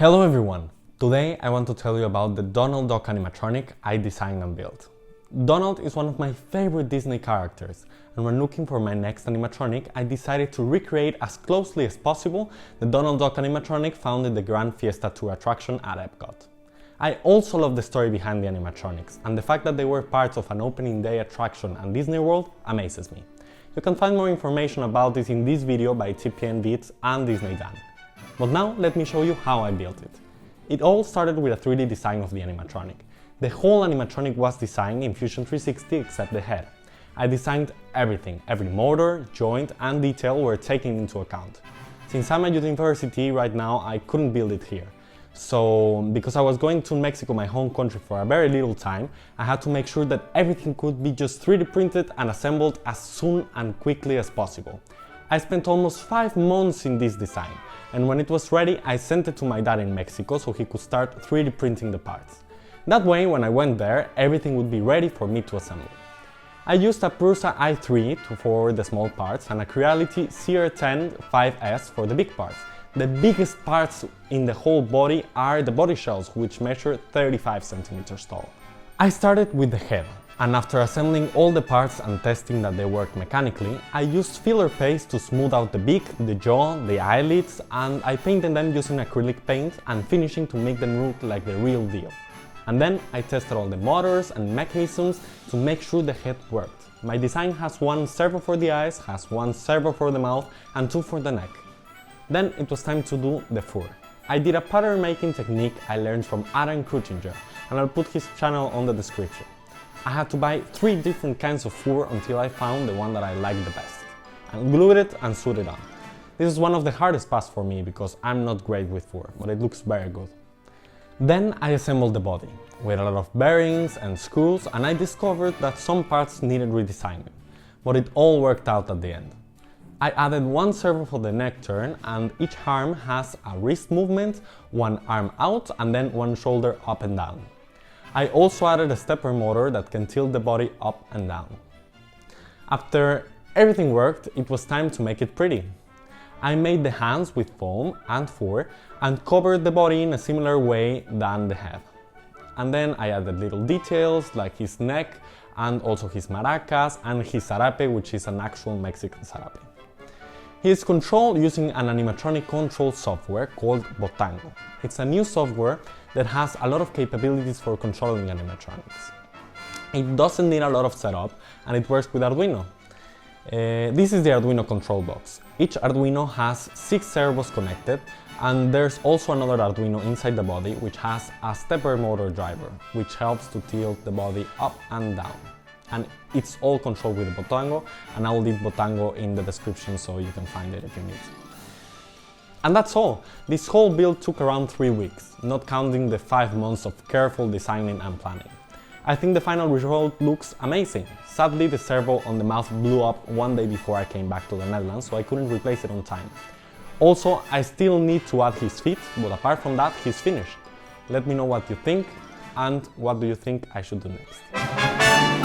Hello everyone! Today I want to tell you about the Donald Duck animatronic I designed and built. Donald is one of my favorite Disney characters, and when looking for my next animatronic, I decided to recreate as closely as possible the Donald Duck animatronic found in the Gran Fiesta Tour attraction at Epcot. I also love the story behind the animatronics, and the fact that they were part of an opening day attraction at Disney World amazes me. You can find more information about this in this video by TPN Beats and Disney Dan. But now let me show you how I built it. It all started with a 3D design of the animatronic. The whole animatronic was designed in Fusion 360 except the head. I designed everything, every motor, joint and detail were taken into account. Since I'm at university right now, I couldn't build it here. So, because I was going to Mexico, my home country, for a very little time, I had to make sure that everything could be just 3D printed and assembled as soon and quickly as possible. I spent almost 5 months in this design, and when it was ready, I sent it to my dad in Mexico so he could start 3D printing the parts. That way, when I went there, everything would be ready for me to assemble. I used a Prusa i3 for the small parts and a Creality CR10 5S for the big parts. The biggest parts in the whole body are the body shells, which measure 35 centimeters tall. I started with the head, and after assembling all the parts and testing that they worked mechanically, I used filler paste to smooth out the beak, the jaw, the eyelids, and I painted them using acrylic paint and finishing to make them look like the real deal. And then I tested all the motors and mechanisms to make sure the head worked. My design has one servo for the eyes, has one servo for the mouth, and 2 for the neck. Then it was time to do the fur. I did a pattern making technique I learned from Adam Krutinger, and I'll put his channel on the description. I had to buy 3 different kinds of fur until I found the one that I liked the best. I glued it and sewed it on. This is one of the hardest parts for me because I'm not great with fur, but it looks very good. Then I assembled the body, with a lot of bearings and screws, and I discovered that some parts needed redesigning, but it all worked out at the end. I added one servo for the neck turn, and each arm has a wrist movement, one arm out and then one shoulder up and down. I also added a stepper motor that can tilt the body up and down. After everything worked, it was time to make it pretty. I made the hands with foam and fur and covered the body in a similar way than the head. And then I added little details like his neck and also his maracas and his zarape, which is an actual Mexican zarape. He is controlled using an animatronic control software called Bottango. It's a new software that has a lot of capabilities for controlling animatronics. It doesn't need a lot of setup and it works with Arduino. This is the Arduino control box. Each Arduino has 6 servos connected, and there's also another Arduino inside the body which has a stepper motor driver, which helps to tilt the body up and down. And it's all controlled with Bottango, and I will leave Bottango in the description so you can find it if you need. And that's all. This whole build took around 3 weeks, not counting the 5 months of careful designing and planning. I think the final result looks amazing. Sadly, the servo on the mouth blew up one day before I came back to the Netherlands, so I couldn't replace it on time. Also, I still need to add his feet, but apart from that, he's finished. Let me know what you think, and what do you think I should do next.